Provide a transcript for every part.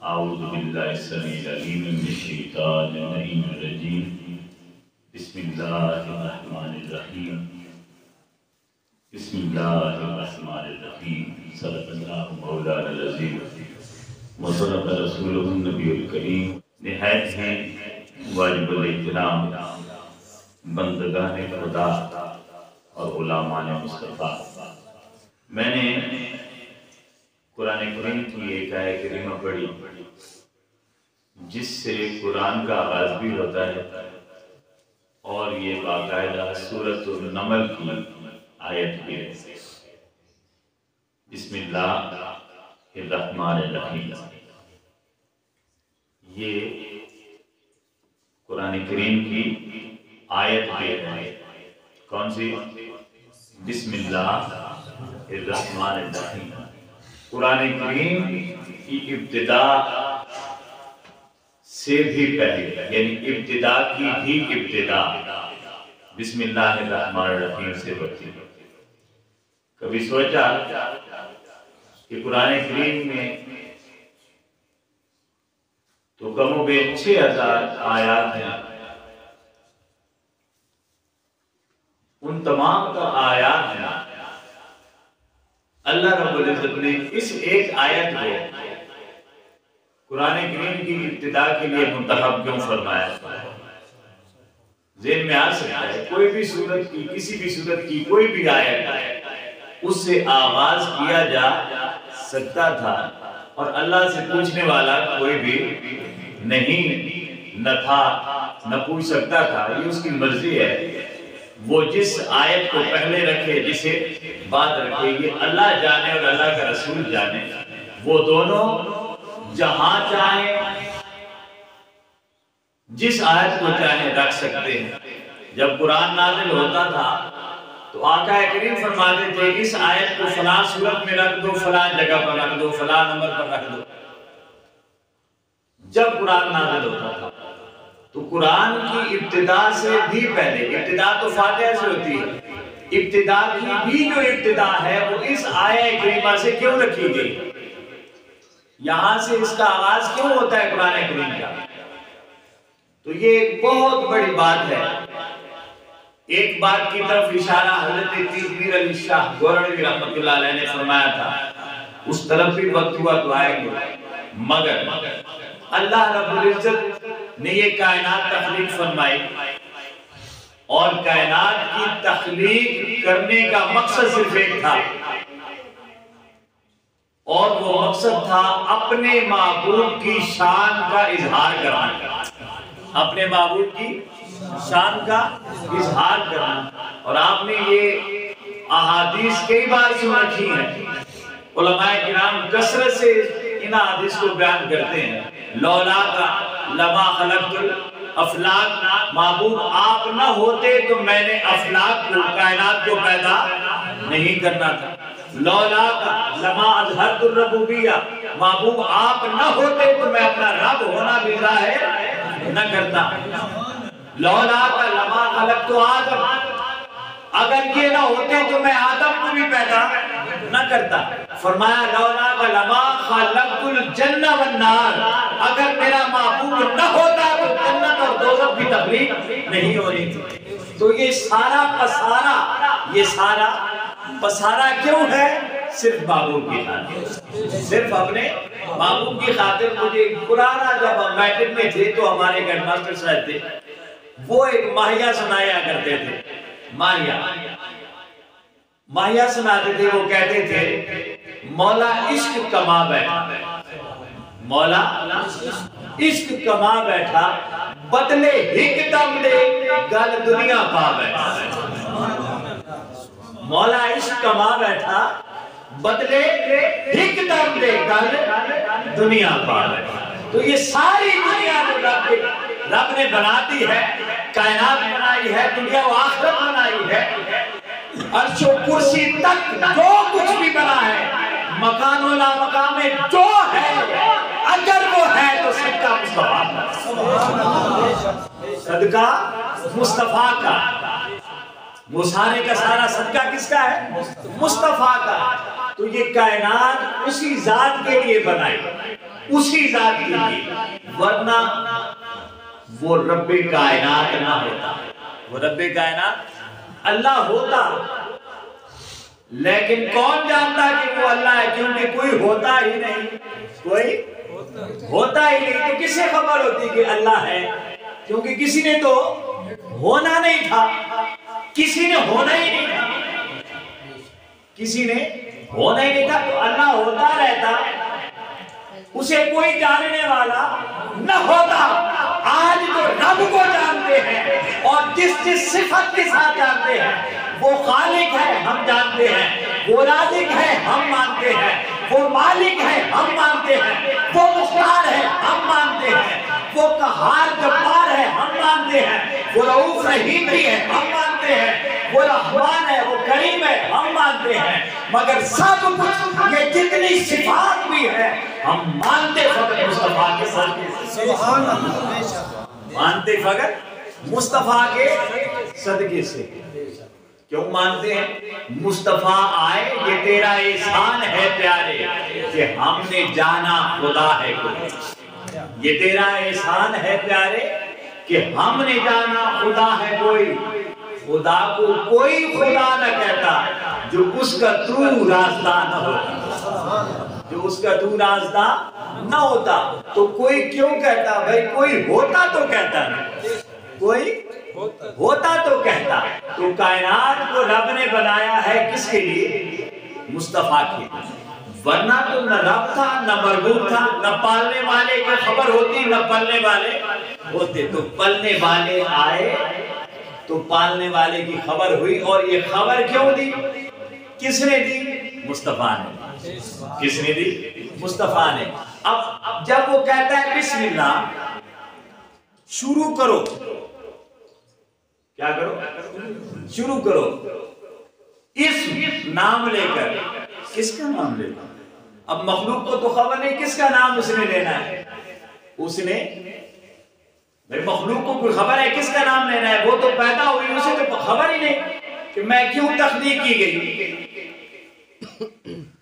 आऊज़ु बिल्लाहि समीइल अलीम मिनश शैतानिर रजीम। बिस्मिल्लाहिर रहमानिर रहीम। बिस्मिल्लाहिर रहमानिर रहीम। सल्लल्लाहु मौलाना अज़ीम व सल्लल्लाहु रसूलुहुन नबियुल करीम। निहायत है वाजिबुल इहतराम बंदगाने खुदा और उलमाए मुस्तफ़ा, मैंने कुरान करीम की एक आयत करीमा पढ़ी जिससे कुरान का आगाज भी होता है और ये बाकायदा सूरतुन नमल की आयत भी है। बिस्मिल्लाहिर रहमानिर रहीम। ये कुरान करीम की आयत है। कौन सी? बिस्मिल्लाहिर रहमानिर रहीम। कुरान करीम की इब्तिदा से भी पहले, यानी इब्तिदा की भी इब्तिदा बिस्मिल्लाहिर रहमानिर रहीम से होती है। कभी सोचा कि कुरान करीम में तो कमोबेश 6000 आयात हैं, उन तमाम का आयात है अल्लाह रब्बुल इज्जत ने इस एक आयत को कुरान करीम की इब्तिदा के लिए मुंतखब क्यों फरमाया? ज़हन में आ सकता है कोई भी सूरत की, किसी भी सूरत की कोई भी आयत उससे आगाज किया जा सकता था और अल्लाह से पूछने वाला कोई भी नहीं न था, न पूछ सकता था। ये उसकी मर्जी है। वो जिस आयत को पहले रखे, जिसे बाद रखे, ये अल्लाह जाने और अल्लाह का रसूल जाने। वो दोनों जहां चाहे जिस आयत को चाहे रख सकते हैं। जब कुरान नाज़िल होता था तो आका करीम फरमाते थे इस आयत को फलां सूरत में रख दो, फलां जगह पर रख दो, फलां नंबर पर रख दो। जब कुरान नाज़िल होता था तो कुरान की इब्तिदा से भी पहले, इब्तिदा तो फातिहा से होती है, इब्तिदा की भी जो इब्तिदा है वो इस आयत करीमा से क्यों रखी गई? यहां से इसका आगाज क्यों होता है कुरान करीम का? तो ये एक बहुत बड़ी बात है। एक बात की तरफ इशारा हजरत पीर अली शाह गोरड़वी रहमतुल्लाह अलैह ने फरमाया था, उस तरफ भी वक्त हुआ तो आएंगे। मगर अल्लाह रब्बुल इज्जत ने ये कायनात तख्लीक फरमाई और कायनात की तख्लीक करने का मकसद सिर्फ एक था और वो मकसद था अपने महबूब की शान का इजहार करना, अपने महबूब की शान का इजहार करना। और आपने ये अहादीस कई बार सुन रखी है, उलमाए किराम कसरत से इन अहादीस को बयान करते हैं। लौला का लमा खलक़तुल अफलाक, महबूब आप न होते तो मैंने अफलाक को, कायनात को पैदा नहीं करना था। लौला का लमा अज़हरतुर रबूबिय्या, महबूब आप न होते तो मैं अपना रब होना भी ज़ाहिर न करता। लौला का लमा खलक़तु आदम, अगर ये ना होते तो मैं आदम को भी पैदा न करता। फरमाया लौला का लमा खलक़तुल जन्नह वन नार, अगर मेरा महबूब न होता तो जन्नत और दोज़ख की तख्लीक नहीं होनी थी। तो ये सारा पसारा क्यों है? सिर्फ महबूब की खातिर, सिर्फ अपने महबूब की खातिर। मुझे पुराना, जब हम मैट्रिक में थे तो हमारे हेडमास्टर साहब थे, वो एक माहिया सुनाया करते थे। माहिया सुनाते थे। वो कहते थे मौला इश्क कमा बैठा, मौला इश्क कमा बैठा, बदले हिक दम दे गल दुनिया पा बैठा। मौला इश्क कमा बैठा, बदले हिक दम दे गल दुनिया पा बैठा। तो ये सारी दुनिया रब ने बना दी है, कायनात बनाई है, दुनिया व आखिरत बनाई है, अर्श व कुर्सी तक जो कुछ भी बना है, मकान व ला मकान में जो है, अगर वो है तो सदका मुस्तफा का, सदका मुस्तफा का। वो सारे का सारा सदका किसका है? मुस्तफा का। तो ये कायनात उसी जात के लिए बनाई, उसी जात के लिए, वरना वो रब्बे कायनात ना होता। वो रब्बे कायनात अल्लाह होता, लेकिन कौन जानता कि वो अल्लाह है? क्योंकि कोई होता ही नहीं, कोई होता ही नहीं। तो किससे खबर होती कि अल्लाह है? क्योंकि किसी ने तो होना नहीं था, किसी ने होना ही नहीं था, किसी ने होना ही नहीं था। तो अल्लाह होता रहता, उसे कोई जानने वाला न होता। आज जो रब को जानते हैं और जिस जिस सिफत के साथ जानते हैं, वो खालिक है हम जानते हैं, वो राज़िक है हम मानते हैं, वो मालिक है हम मानते हैं, वो मुख्तार है हम मानते हैं, वो कहार जब्बार है हम मानते हैं, वो रऊफ रहीम भी है हम मानते हैं, वो रहमान है, वो करीम है हम मानते हैं। मगर सब कुछ ये जितनी सिफात भी है हम मानते फकत मुस्तफा के सदके, मानते फकत मुस्तफा के सदके से। क्यों मानते हैं? मुस्तफा आए ये तेरा एहसान है प्यारे कि हमने जाना खुदा है कोई। ये तेरा एहसान है प्यारे कि हमने जाना खुदा है कोई। खुदा को कोई खुदा न कहता जो उसका तू रास्ता न होता, जो उसका तू रास्ता न होता। तो कोई क्यों कहता? भाई कोई होता तो कहता ना, कोई होता तो कहता। तो कायनात को रब ने बनाया है किसके लिए? मुस्तफा के लिए। वरना तो न रब था, न मरबूब था, न पालने वाले को खबर होती, न पलने वाले होते। तो पलने वाले आए तो पालने वाले की खबर हुई। और ये खबर क्यों दी? किसने दी? मुस्तफा ने। किसने दी? मुस्तफा ने। अब जब वो कहता है बिस्मिल्लाह, शुरू करो, क्या करो? शुरू करो। इस नाम लेकर, किसका नाम लेकर? अब मखलूक को तो खबर नहीं किसका नाम उसने लेना है। उसने भाई मखलूक को कोई खबर है किसका नाम लेना है? वो तो पैदा हुई, उसे तो खबर ही नहीं कि मैं क्यों तख्लीक की गई।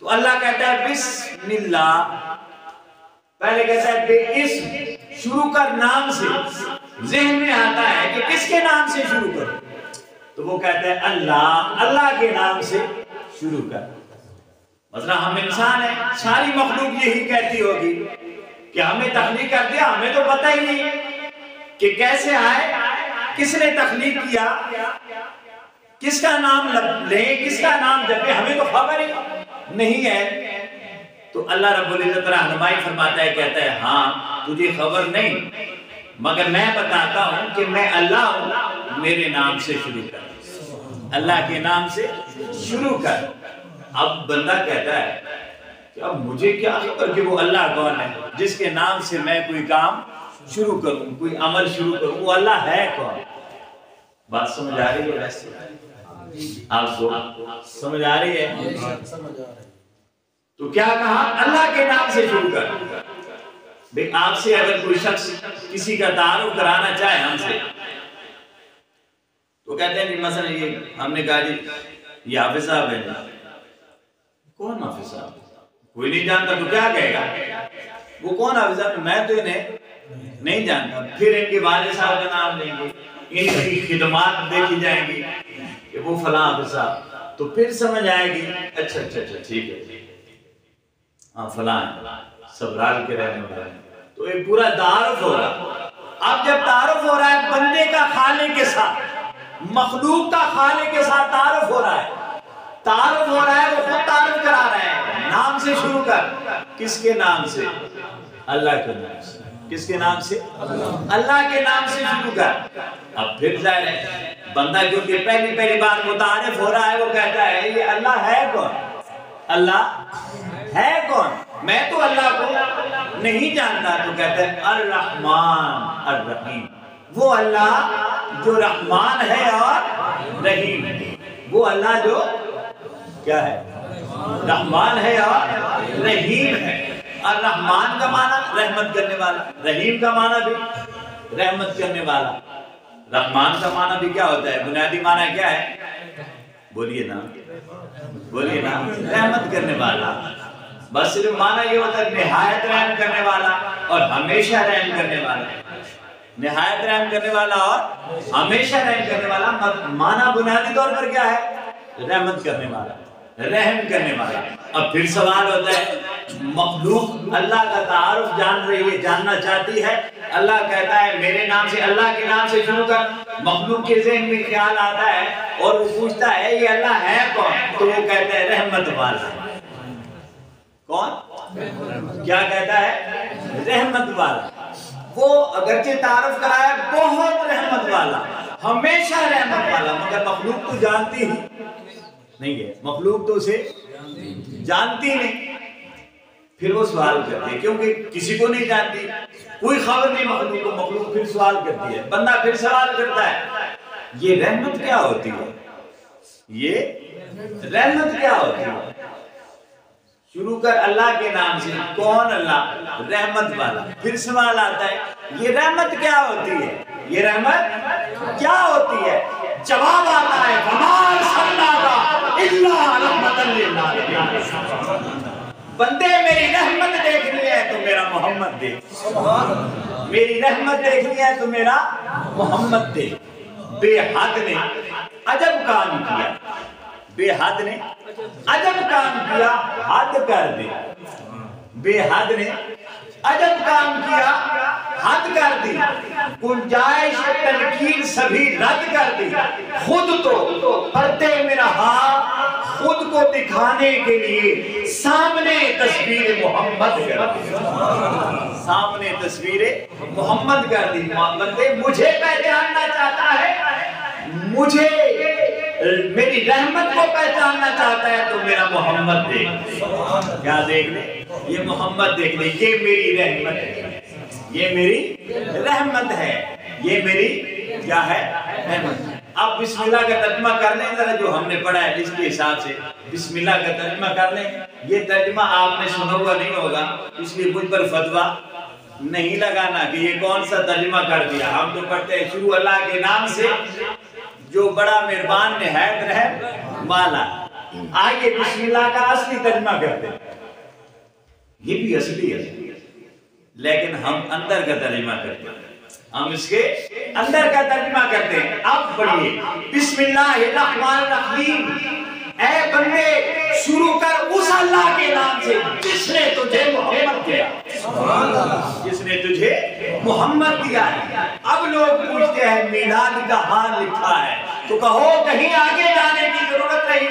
तो अल्लाह कहता है बिस्मिल्लाह, पहले कहता है बेइस्म, शुरू कर नाम से। ज़हन में आता है कि किसके नाम से शुरू करो, तो वो कहता है अल्लाह, अल्लाह के नाम से शुरू कर। मतलब हम इंसान हैं, सारी मखलूक यही कहती होगी कि हमें तख्लीक कर दिया, हमें तो पता ही नहीं कि कैसे आए, किसने तख्लीक किया, किसका नाम ले, किसका नाम जपे, हमें तो खबर ही नहीं है। तो अल्लाह रब्बुल इज्जत रहनुमाई फरमाता है, कहता है हाँ तुझे खबर नहीं, मगर मैं बताता हूं कि मैं अल्लाह हूं, मेरे नाम से शुरू कर, अल्लाह के नाम से शुरू कर। अब बंदा कहता है कि अब मुझे क्या खबर कि वो अल्लाह कौन है जिसके नाम से मैं कोई काम शुरू करूं, कोई अमल शुरू करूं, वो अल्लाह है कौन? बात समझ आ रही है? वैसे आपको समझ आ रही है? तो क्या कहा? अल्लाह के नाम से शुरू कर। भाई आपसे अगर कोई शख्स किसी का तारुफ कराना चाहे हमसे, तो कहते हैं कि मसलन ये हमने कहा जी ये हाफिज साहब है। कौन हाफिज साहब? कोई नहीं जानता, तो क्या कहेगा वो कौन हाफिज साहब? मैं तो इन्हें नहीं जानता। फिर इनके वालिद साहब का नाम लेंगे, इनकी खिदमात देखी जाएंगी कि वो फलां हाफिज साहब, तो फिर समझ आएगी अच्छा अच्छा अच्छा ठीक है, हाँ फलां सबराल के रहने वाले। तो एक पूरा तारुफ होगा। अब जब तारुफ हो रहा है बंदे का खालिक के साथ, मखलूक का खालिक के साथ तारुफ हो रहा है, तारुफ हो रहा है, वो खुद तारुफ करा रहा है, नाम से शुरू कर। किसके नाम से? अल्लाह के नाम से। किसके नाम से? अल्लाह के नाम से शुरू कर। अब फिर जाहिर है बंदा क्योंकि पहली बार मुतारिफ हो रहा है, वो कहता है ये अल्लाह है कौन? अल्लाह है कौन? मैं तो अल्लाह को नहीं जानता। तो कहते हैं अर्रहमान अर्रहीम, वो अल्लाह जो रहमान है और रहीम है। वो अल्लाह जो क्या है? रहमान है और रहीम है। और रहमान का माना रहमत करने वाला, रहीम का माना भी रहमत करने वाला। रहमान का माना भी क्या होता है? बुनियादी माना क्या है? बोलिए ना, बोलिए ना, रहमत करने वाला। बस सिर्फ माना ये होता है निहायत रहम करने वाला और हमेशा रहम करने वाला, निहायत रहम करने वाला और हमेशा रहम करने वाला। माना बुनियादी तौर पर क्या है? रहमत करने वाला, रहम करने वाला। अब फिर सवाल होता है, मखलूक अल्लाह का तारुफ जान रही है, जानना चाहती है। अल्लाह कहता है मेरे नाम से, अल्लाह के नाम से शुरू कर। मखलूक के ज़हन में ख्याल आता है और वो पूछता है ये अल्लाह है कौन? तो वो कहता है रहमत वाला। कौन? क्या कहता है? रहमत वाला। वो अगरचे तारुफ कराया बहुत रहमत वाला, हमेशा रहमत वाला, मगर मखलूक तो जानती ही नहीं है, मखलूक तो उसे जानती नहीं। फिर वो सवाल करती है, क्योंकि किसी को नहीं जानती, कोई खबर नहीं मखलूक को। मखलूक फिर सवाल करती है, बंदा फिर सवाल करता है ये रहमत क्या होती है? ये रहमत क्या होती है? शुरू कर अल्लाह के नाम से। कौन? अल्लाह, रहमत वाला। फिर सवाल आता है ये रहमत क्या होती है? ये रहमत क्या होती है? जवाब आता है कमाल सल्लल्लाहु इल्ला रहमतन लिल आलमीन। बंदे मेरी रहमत देखनी है तो मेरा मोहम्मद देख, मेरी रहमत देखनी है तो मेरा मोहम्मद देख। बेहद ने अजब काम किया, बेहद ने अजब काम किया, हद कर दी। बेहद ने अजब काम किया, हद कर दी। गुंजाइश तनकीर सभी रद्द कर दी। खुद तो पर्दे में रहा, खुद को दिखाने के लिए सामने तस्वीर मोहम्मद कर दी, सामने तस्वीर मोहम्मद कर दी। बंदे मुझे पहचानना चाहता है, मुझे मेरी रहमत को पहचानना चाहता है तो मेरा मोहम्मद देख ले। क्या देख ले? ये मोहम्मद देख ले, ये मेरी रहमत है, ये मेरी रहमत है, ये मेरी क्या है? रहमत। अब बिस्मिल्लाह का तर्जुमा कर लें जरा, जो हमने पढ़ा है इसके हिसाब से बिस्मिल्लाह का तर्जुमा कर लें। ये तर्जुमा आपने सुना हुआ नहीं होगा, इसलिए मुझ पर फतवा नहीं लगाना कि ये कौन सा तर्जुमा कर दिया। हम तो पढ़ते हैं शुरू अल्लाह के नाम से जो बड़ा मेहरबान निहायत रहम वाला। आइए बिस्मिल्लाह का असली तर्जुमा करते हैं। ये भी असली है, लेकिन हम अंदर का तर्जुमा करते हैं, हम इसके अंदर का तर्जुमा करते हैं। अब पढ़िए बिस्मिल्लाहिर्रहमानिर्रहीम। ऐ बंदे शुरू कर उस अल्लाह के नाम से जिसने तुझे मोहम्मद दिया, जिसने तुझे मोहम्मद दिया है। अब लोग पूछते हैं मीलाद का हाल लिखा है, तो कहो कहीं आगे जाने की जरूरत नहीं,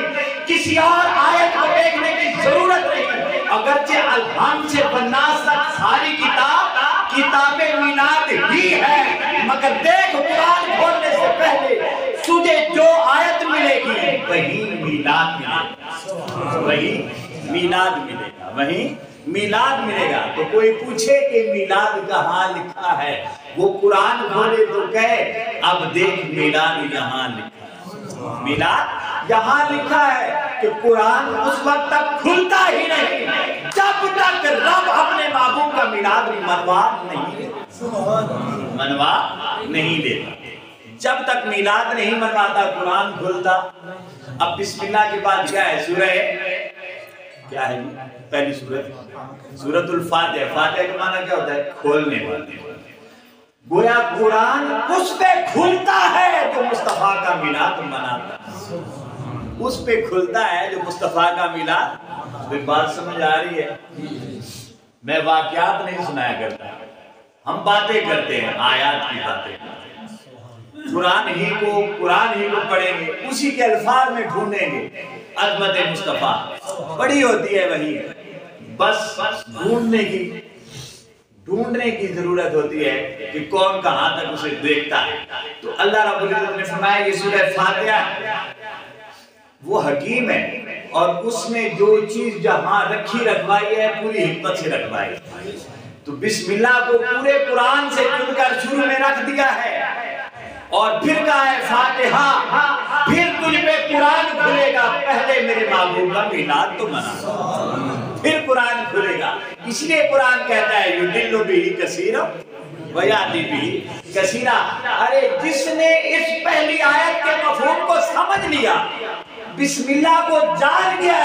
किसी और आयत को देखने की जरूरत नहीं। अगरचे अल्हाम से बन्नास तक सारी किताबें मीलाद ही है, मगर देख कुरान खोलने से पहले तुझे जो आयत मिलेगी वही मीलाद मिलेगा, वही मीलाद मिलेगा, वही मीलाद मिलेगा। तो कोई पूछे कि मीलाद कहाँ लिखा है, वो कुरान खोले तो कहे अब देख मीलाद यहाँ लिखा, मीलाद यहाँ लिखा है कि कुरान उस वक्त तक खुलता ही नहीं जब तक रब अपने महबूब का मीलाद मनवा नहीं देता। जब तक मीलाद नहीं मनवाता कुरान खुलता। अब बिस्मिल्लाह के बाद क्या है? सूरह क्या है? पहली सूरतुल फातिहा। फातिहा का माना क्या होता है? खोलने वाली। गोया कुरान उस पे खुलता है जो मुस्तफा का मीलाद मनाता है, उस पे खुलता है जो मुस्तफा का मिलाद। तो बात समझ आ रही है? मैं वाकयात नहीं सुनाया करता, हम बातें करते हैं, आयात की बातें। कुरान ही को पढ़ेंगे, उसी के अल्फाज में ढूंढेंगे अज़मत मुस्तफा। बड़ी होती है वही, बस ढूंढने की जरूरत होती है कि कौन कहां तक उसे देखता है। तो अल्लाह रब्बुल इज्जत ने फरमाया ये सूरह फातिहा वो हकीम है और उसने जो चीज जहां रखी रखवाई है पूरी हिकमत से रखवाई। तो बिस्मिल्लाह को पूरे कुरान से चुनकर शुरू में रख दिया है और फिर कहा है फातिहा, फिर तुझ पे कुरान खुलेगा। पहले मेरे महबूब का मीलाद तो मना, फिर कुरान खुलेगा। इसलिए कुरान कहता है युदिल्लु बिही कसीरा व यादी बिही कसीरा। अरे जिसने इस पहली आयत के मफहूम को समझ लिया बिस्मिल्लाह को जान गया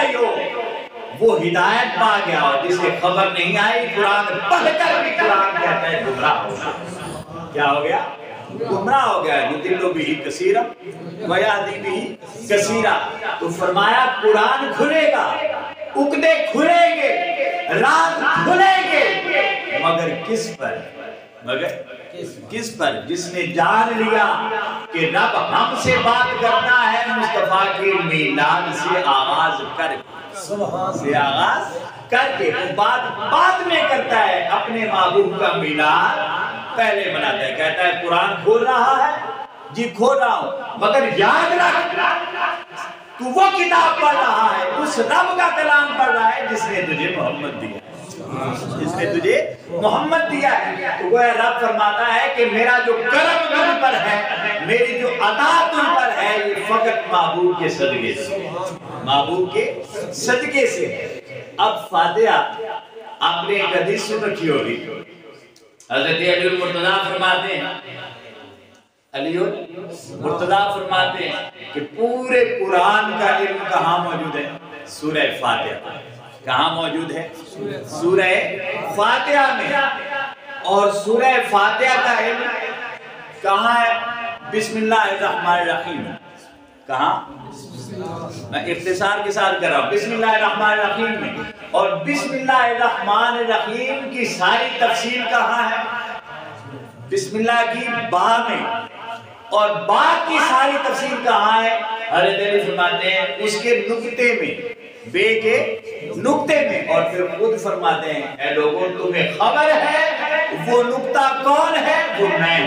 वो हिदायत पा गया, और जिसे खबर नहीं आई कुरान पढ़कर भी कुरान कहता है गुमराह हो गया। क्या हो गया? गुमराह हो गया। युदिल्लु बिही कसीरा व यहदी बिही कसीरा। तो फरमाया कुरान खुलेगा, उकदे खुलेंगे, राज खुलेंगे, मगर किस पर? मगर किस पर? जिसने जान लिया कि रब हमसे बात करना है मुस्तफा के मीलाद से आगाज करके बाद में करता है, अपने महबूब का मीलाद पहले मनाता है। कहता है कुरान खोल रहा है जी, खोल रहा हूं, मगर याद रख तू वो किताब पढ़ रहा है, उस रब का कलाम पढ़ रहा है जिसने तुझे मोहम्मद दिया, जिसने तुझे मोहम्मद दिया है। तो वो रब फरमाता है कि मेरा जो करम तुझ पर है, मेरी जो अता तुझ पर है, ये फकत महबूब के सदके से, महबूब के सदके से। अब फातिहा आपने एक हदीस सुन रखी होगी, हज़रत अली मुर्तज़ा फरमाते हैं, अलीउल मुर्तज़ा फरमाते हैं कि पूरे कुरान का इल्म कहाँ मौजूद है? सूरह फातिहा। कहाँ मौजूद है? सूरह फातिहा में। और सूरह फातिहा का इल्म कहाँ है? बिस्मिल्लाहिर्रहमानिर्रहीम। कहाँ? मैं इख्तिसार के साथ कर रहा हूँ, बिस्मिल्लाहिर्रहमानिर्रहीम में। और बिस्मिल्लाहिर्रहमानिर्रहीम की सारी तफसील कहाँ है? बिस्मिल्लाह की बा में। और बा की सारी तफसील कहाँ है? हज़रत अली फरमाते हैं उसके नुक्ते में, बे के नुक्ते में। और फिर खुद फरमाते हैं ऐ लोगों तुम्हें खबर है वो नुक्ता कौन है? वो मैं,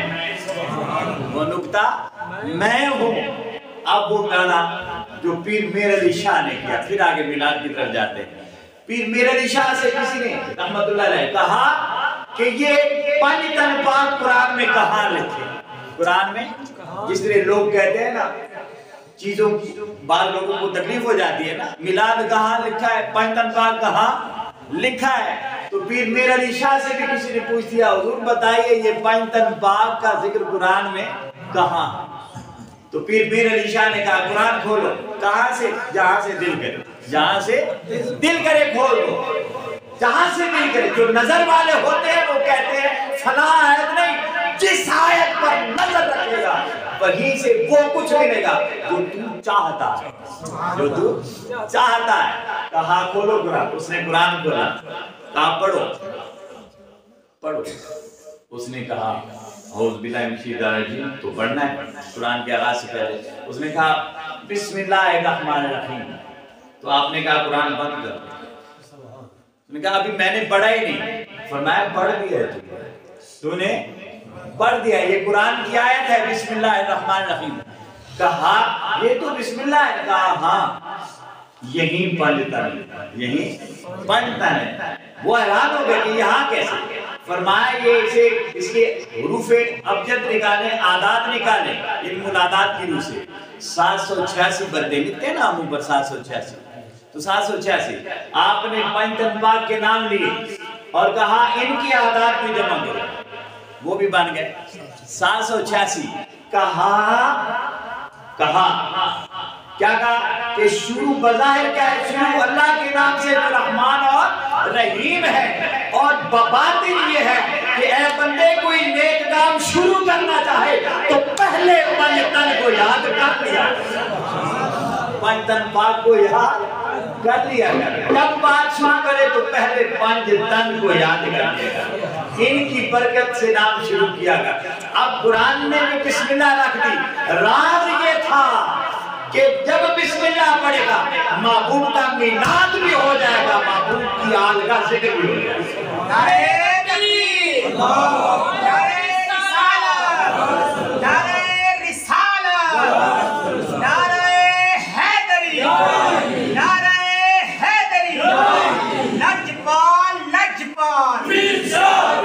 वो नुक्ता मैं हूँ। अब वो गाना जो पीर मीर अली शाह ने किया, फिर आगे मिलाद की तरफ जाते हैं। पीर मीर अली शाह से किसी ने रहमतुल्लाह अलैह कहा कि ये पंज तन पाक कुरान में कहाँ लिखे? कुरान में जिस तरह लोग कहते हैं ना चीजों, बाद लोगों को तकलीफ हो जाती है ना, मिलाद कहाँ लिखा है, पंज तन पाक कहाँ लिखा है? तो पीर मीर अली शाह से भी किसी ने पूछ दिया, हुजूर बताइए ये पंज तन पाक का जिक्र कुरान में कहाँ? तो पीर मीर अली शाह ने कहा कुरान खोलो। कहाँ से? जहां से दिल करे, जहां से दिल करे खोल दो, जहां से दिल करे। जो नजर वाले होते हैं वो कहते हैं फला आयत नहीं, जिस आयत पर नजर रखेगा वहीं से वो कुछ मिलेगा जो तू चाहता है, जो तू चाहता है। कहा खोलो कुरान, उसने कुरान खोला, कहा पढ़ो पढ़ो। उसने कहा तो पढ़ना है कुरान के आगाज से पहले। उसने कहा बिस्मिल्लाहिर्रहमानिर्रहीम। तो आपने कहा कुरान बंद कर। उसने कहा अभी मैंने पढ़ा ही नहीं। फरमाया पढ़ दिया तूने पढ़ दिया, ये कुरान की आयत है बिस्मिल्लाहिर्रहमानिर्रहीम। कहा ये तो बिस्मिल्लाह है। कहा हाँ यही पढ़ता है, यही पढ़ता है। वो हैरान हो गए कि यहाँ कैसे? फरमाया ये इसे इसके हुरूफे अबजद निकाले, आदात निकाले, इल्मुल आदात की रूह से 786 बंदे लिखते हैं ना हम ऊपर 786। तो 786 आपने पंचतन पाक के नाम लिए और कहा इनकी आदात भी जमा करो, वो भी बन गए 786। कहा क्या कहा कि शुरू बज़ाहिर क्या है? शुरू अल्लाह के नाम से जो रहमान और रहीम है, और बातिन ये है कि ऐ बंदे कोई नेक काम शुरू करना चाहे तो पहले पंचतन को याद कर लिया, पंचतन पाक को याद कर लिया। जब बात शुरू करे तो पहले पंचतन को याद कर लिया। इनकी बरकत से नाम शुरू किया गया। अब कुरान ने भी बिस्मिल्लाह रख दी। राज ये था कि जब बिस्मिल्लाह पढ़ेगा महबूब का मीलाद भी हो जाएगा, महबूब की आल का जिक्र भी हो जाएगा। नारे तकबीर, नारे रिसालत, नारे रिसालत, नारे हैदरी, नारे हैदरी, लजपाल लजपाल, पीर सियाल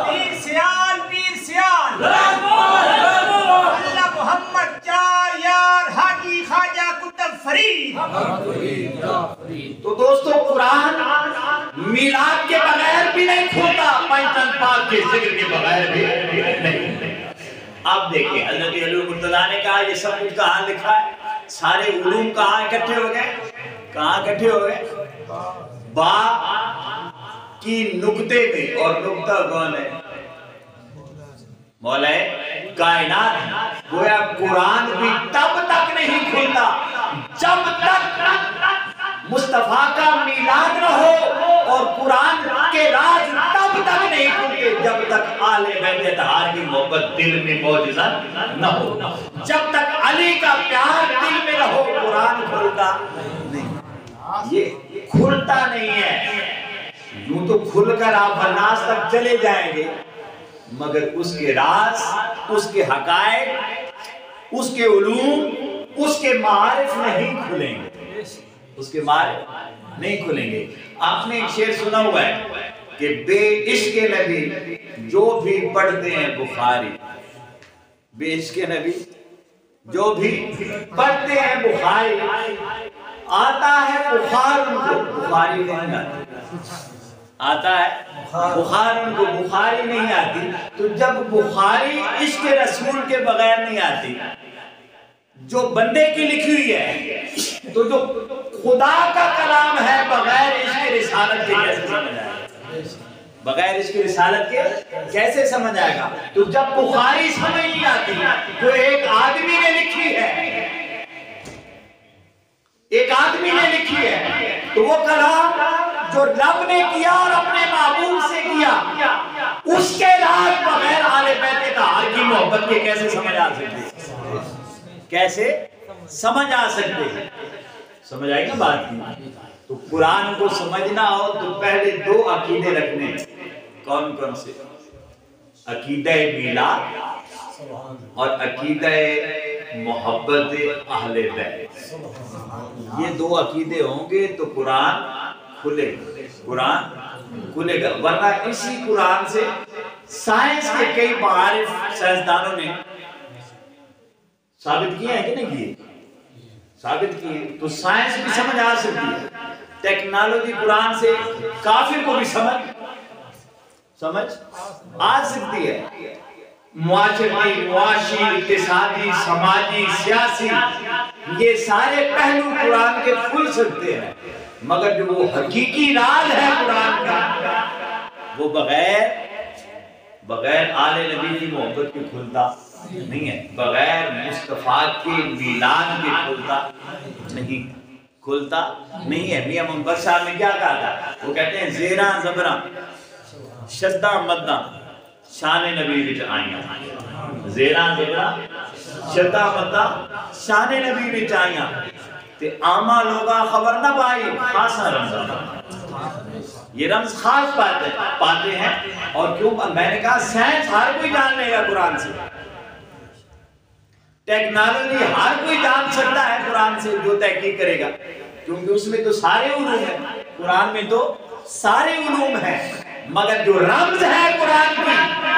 पीर सियाल, पीर सियाल, अल्लाह मोहम्मद चार यार हाजी ख्वाजा कुतुब फरीद। तो दोस्तों कुरान मिलाद के बगैर भी नहीं खुलता, पंचतन पाक के जिक्र के बगैर भी नहीं। अब देखिए हज़रत अली मुर्तज़ा ने कहा ये सब कुछ कहाँ लिखा है? सारे उलूम कहाँ इकट्ठे हो गए? कहाँ इकट्ठे हो गए? बा की नुक्ते में। और नुक्ता कौन है? मौला कायनात। गोया कुरान भी तब तक नहीं खुलता जब तक मुस्तफा का मिलाद न हो, और कुरान के राज तब तक नहीं खुलते जब तक आले बैत अतहार की मोहब्बत दिल में मौजूदा न हो। जब तक अली का प्यार दिल में न हो कुरान खुलता नहीं। ये खुलता नहीं है। यूं तो खुलकर आप अन्नास तक चले जाएंगे, मगर उसके राज, उसके हकायक, उसके उलूम, उसके मारिफ नहीं खुलेंगे। उसके मारिफ नहीं खुलेंगे। आपने एक शेर सुना हुआ है कि बेइश्क नबी जो भी पढ़ते हैं बुखारी, बेइश्क नबी जो भी पढ़ते हैं बुखारी, आता है बुखार उनको, बुखारी नहीं आती। आता है बुखार उनको, बुखारी नहीं आती। तो जब बुखारी इश्क रसूल के बगैर नहीं आती, जो बंदे की लिखी हुई है, तो जो खुदा का कलाम है बगैर इश्क रिसालत के कैसे समझ आएगा? बगैर इसकी रिसालत के कैसे समझ आएगा? तो जब बुखारी समझ नहीं आती, जो एक आदमी ने लिखी है, एक आदमी ने लिखी है, तो वो कलाम जो रब ने किया और अपने महबूब से किया, उसके राज बगैर आले बैत अतहार की मोहब्बत के कैसे समझ आ सकते? कैसे समझ आ सकते? समझ आई ना बात की? तो कुरान को समझना हो तो पहले दो अकीदे रखने। कौन कौन से? अकीदा मिलाद और अकीदा मोहब्बत अहले बैत। ये दो अकीदे होंगे तो कुरान खुलेगा, कुरान खुलेगा। वरना इसी कुरान से साइंस के कई मारिफ साइंसदानों ने साबित किए हैं कि नहीं किए? साबित किए। तो साइंस भी समझ आ सकती है, टेक्नोलॉजी कुरान से काफिर को भी समझ आ सकती है। मुआशरती, मुआशी, इक्तिसादी, समाजी, सियासी, ये सारे पहलू कुरान के खुल सकते हैं, मगर जो वो हकीकी राज है कुरान का, वो बगैर आले नबी की मोहब्बत के खुलता नहीं है, बगैर मुस्तफा के मिलाद के खुलता नहीं है। मियां मुंबर साहब ने क्या कहा था? वो कहते हैं ज़ेरा ज़बरा शद्दा मद्दा शान नबी विच आईयां। ज़ेरा ज़बरा शद्दा मद्दा शान नबी विच आईयां ते आमा लोगा खबर ना पाई खासा रमज़ान। ये रमज खास पाते हैं। और क्यों? मैंने कहा साइंस हर कोई जान लेगा कुरान से, टेक्नोलॉजी हर कोई जान सकता है कुरान से जो तहकीक करेगा, क्योंकि उसमें तो सारे उलूम है। कुरान में तो सारे उलूम है, मगर जो रमज है कुरान की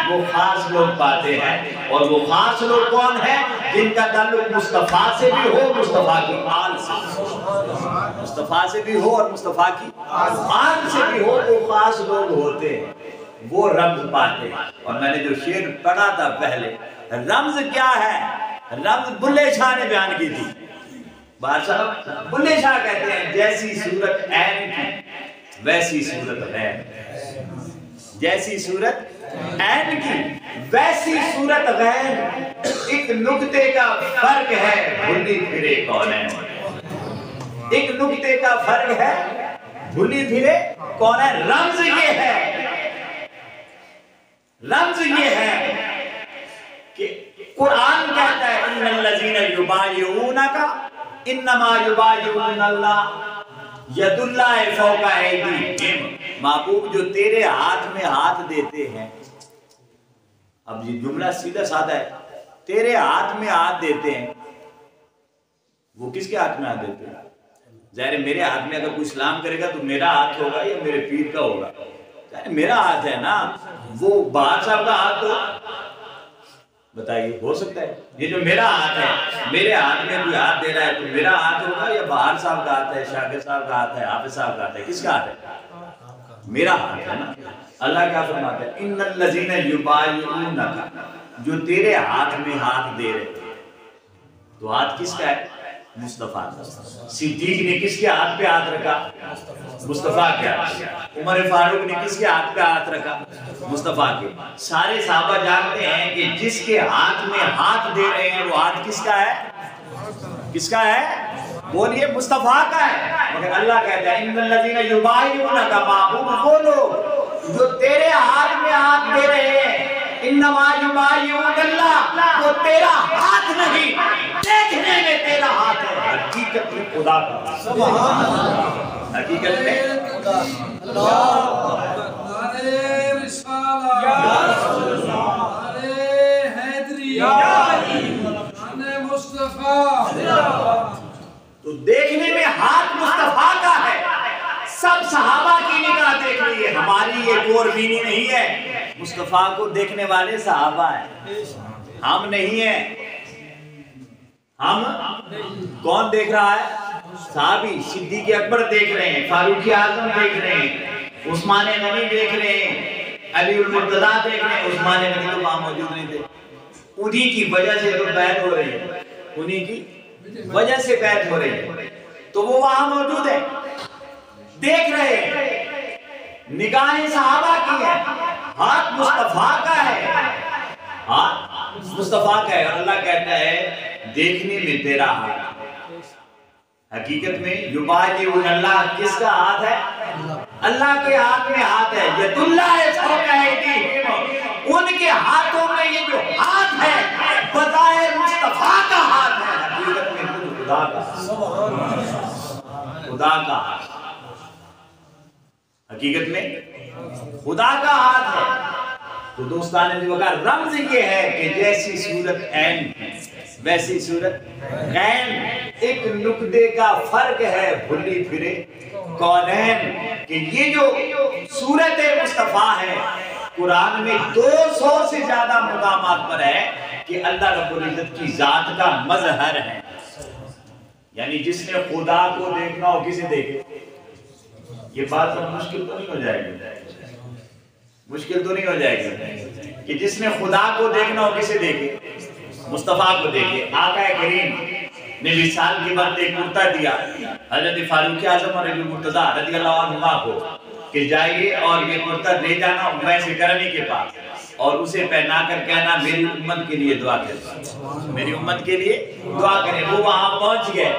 वो खास लोग पाते हैं। और वो खास लोग कौन है? जिनका ताल्लुक मुस्तफा से भी हो, मुस्तफा की आल से, मुस्तफा से भी हो और मुस्तफा की आल से भी हो, वो खास लोग होते हैं, वो रमज पाते हैं। और मैंने जो शेर पढ़ा था पहले, रमज क्या है? रमज बुल्ले शाह ने बयान की थी। बादशाह बुल्ले शाह कहते हैं जैसी सूरत ऐन की वैसी सूरत है, जैसी सूरत ऐन की वैसी सूरत गैर, एक नुक्ते का फर्क है भूली फिरे कौन है। एक नुक्ते का फर्क है भूली फिरे कौन है। रमज ये है, रमज ये है कि कुरान कहता है इन्नल्लज़ीना युबायिऊनका इन्नमा युबायिऊनल्लाह यदुल्लाहि फौका ऐदीहिम। महबूब जो तेरे हाथ में हाथ देते हैं, अब ये जुमला सीधा साधा है, तेरे हाथ में हाथ देते हैं, वो किसके हाथ में हाथ देते हैं? ज़ाहिर मेरे हाथ में अगर कोई सलाम करेगा तो मेरा हाथ होगा या मेरे पीर का होगा? मेरा हाथ है ना, वो बादशाह साहब का हाथ तो बताइए हो सकता है? ये जो मेरा हाथ है, मेरे हाथ में कोई हाथ दे रहा है तो मेरा हाथ होगा या बाहर साहब का हाथ है, शाकिर साहब का हाथ है, हाफिज साहब का हाथ है? किसका हाथ है? मेरा हाथ है ना। अल्लाह क्या फरमाता है? इन्नल्लज़ीना युबायिऊनका, जो तेरे हाथ में हाथ दे रहे थे। तो हाथ किसका है? मुस्तफा। सिद्दीक ने किसके हाथ पे हाथ रखा? मुस्तफा के हाथ। उमर फारूक ने किसके हाथ पे हाथ रखा? मुस्तफा के। सारे साहबा जानते हैं कि जिसके हाथ में हाथ दे रहे हैं वो हाथ किसका है? किसका है? बोलिए, मुस्तफा का है। मगर अल्लाह कहता है इन्नल्लज़ीना युबायिऊनका महबूब, वो लोग जो तेरे हाथ में हाथ दे रहे हैं, इन्नमा युबायिऊनल्लाह, वो तेरा हाथ नहीं, देखने में तेरा हाथ है, हकीकत में खुदा का। सुभान अल्लाह। हकीकत में खुदा। अल्लाह नारे रिसाला या रसूल अल्लाह, नारे हैदरी या नारे मुस्तफा। तो देखने में हाथ मुस्तफा का है। सब सहाबा की निगाह देख लीजिए, हमारी ये गोरबीनी नहीं है, मुस्तफा को देखने वाले सहाबा है, हम नहीं है। हम कौन देख रहा है? साहबी। सिद्दीक़ अकबर देख रहे हैं, फारूक आज़म देख रहे हैं, उस्मान गनी देख रहे हैं, अली उल मुर्तज़ा देख रहे हैं। उस्मान गनी तो वहां मौजूद नहीं थे, उन्हीं की वजह से तो बैत हो रही है, उन्हीं की वजह से बैत हो रही है, तो वो वहां मौजूद है, देख रहे हैं। निगाहें सहाबा की है, हाथ मुस्तफा का है, हाथ मुस्तफा का है। और अल्लाह कहता है देखने में तेरा हाथ, हकीकत में युबायिऊनल्लाह किसका हाथ है? अल्लाह के हाथ में हाथ है। यदुल्लाह फौका ऐदीहिम, उनके हाथों में ये जो हाथ है बज़ाहिर मुस्तफा का हाथ है, हकीकत में खुदा का, खुदा का हाथ, हकीकत में खुदा का हाथ है। तो दोस्तान वक़ा रम्ज ये है कि जैसी सूरत ऐन वैसी सूरत गैन, एक नुक्ते का फर्क है भूली फिरे कौनैन। कि ये जो सूरत मुस्तफा है कुरान में 200 से ज्यादा मुकामात पर है कि अल्लाह रब्बुल इज्जत की जात का मजहर है। यानी जिसने खुदा को देखना हो किसे देखे? ये बात तो मुश्किल तो नहीं हो जाएगी, मुश्किल तो नहीं हो जाएगी कि जिसने खुदा को देखना हो किसे देखे? मुस्तफा को देखे। आका करीम ने विसाल के बाद एक कुर्ता दिया हजरत फारूक आज़म और अली मुर्तज़ा रज़ियल्लाहु अन्हुमा को कि जाइए और ये कुर्ता ले जाना वैसे करनी के पास, और उसे पहनाकर कहना मेरी उम्मत के लिए दुआ करें, मेरी उम्मत के लिए दुआ करें। वो वहां पहुंच गए,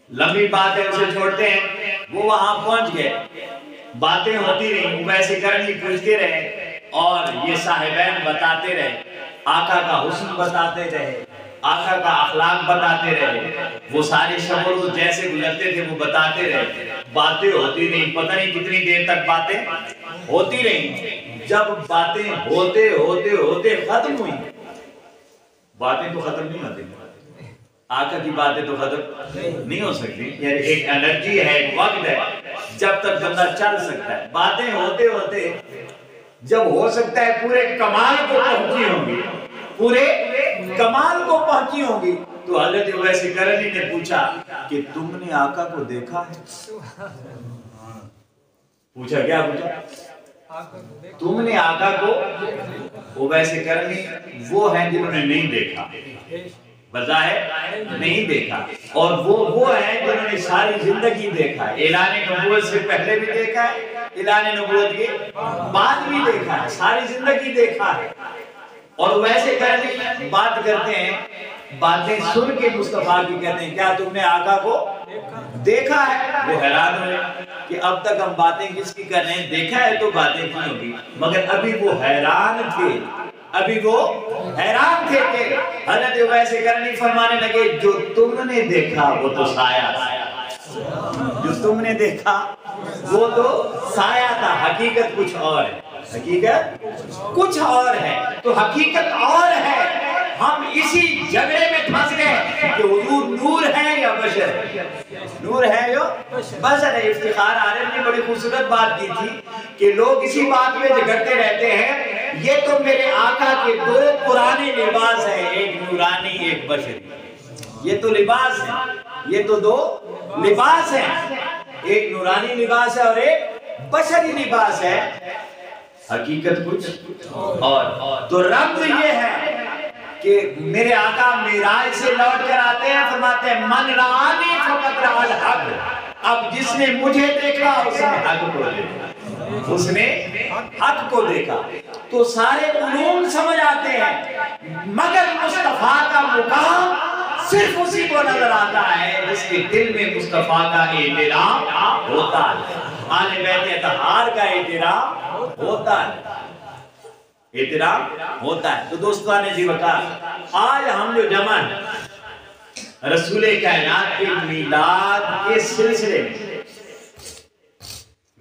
लंबी बात है उसे छोड़ते हैं, वो वहां पहुंच गए, बातें होती रही, वैसे करनी पूछते रहे और ये साहिबैन बताते रहे, आका का हुस्न बताते रहे, आका का अखलाक बताते रहे, वो सारे शब्द जैसे गुजरते थे वो बताते रहे, बातें होती रही, पता नहीं कितनी देर तक बातें होती रही। जब बातें होते होते होते खत्म हुई, बातें तो खत्म नहीं होती, आका की बातें तो खत्म नहीं हो सकती। यानी एक एनर्जी है, एक वक्त है जब तक बंदा चल सकता है। बातें होते होते जब हो सकता है पूरे कमाल को पहुंची होंगी, पूरे कमाल को पहुंची होंगी, तो हजरत वैसे करनी ने पूछा कि तुमने आका को देखा है? पूछा, क्या पूछा? तुमने आका को? वो वैसे करनी वो है जिन्होंने नहीं देखा, बज़ाहिर नहीं देखा, और वो है जिन्होंने सारी जिंदगी देखा है। ऐलान नबूवत से पहले भी देखा है, ऐलान नबूवत के बाद भी देखा है, सारी जिंदगी देखा है। और वैसे करके बात करते हैं, बातें सुन के मुस्तफा की कहते हैं क्या तुमने आका को देखा है? वो हैरान हुए कि अब तक हम बातें किसकी कर रहे हैं, देखा है तो बातें की होगी, मगर अभी वो हैरान थे, अभी वो हैरान थे कि हजरत वैसे करनी फरमाने लगे जो तुमने देखा वो तो साया था, जो तुमने देखा वो तो साया था, हकीकत कुछ और है, हकीकत कुछ और है। तो हकीकत और है, हम इसी झगड़े में फंस गए कि हुजूर नूर है या बशर, नूर है या बशर है। इफ्तिखार आरिफ ने बड़ी खूबसूरत बात की थी कि लोग इसी बात में झगड़ते रहते हैं, ये तो मेरे आका के दो पुराने लिबास है, एक नूरानी एक बशरी। ये तो लिबास है, ये तो दो लिबास है, एक नूरानी लिबास है और एक बशरी लिबास है, हकीकत कुछ और। तो रब्त ये है कि मेरे आका मेराज से लौट कर आते हैं, फरमाते हैं मन रानी फकत रअल हक। अब जिसने मुझे देखा उसने हक को देखा, उसने हक को देखा। तो सारे उलूम समझ आते हैं, मगर मुस्तफा का मुकाम सिर्फ उसी को नजर आता है जिसके दिल में मुस्तफा का एहतराम होता है, आले बैत अतहार का एहतराम होता है, एहतराम होता है। तो दोस्तों ने जी बता, आज हम जो जमा रसूले कायनात के मीलाद के सिलसिले में,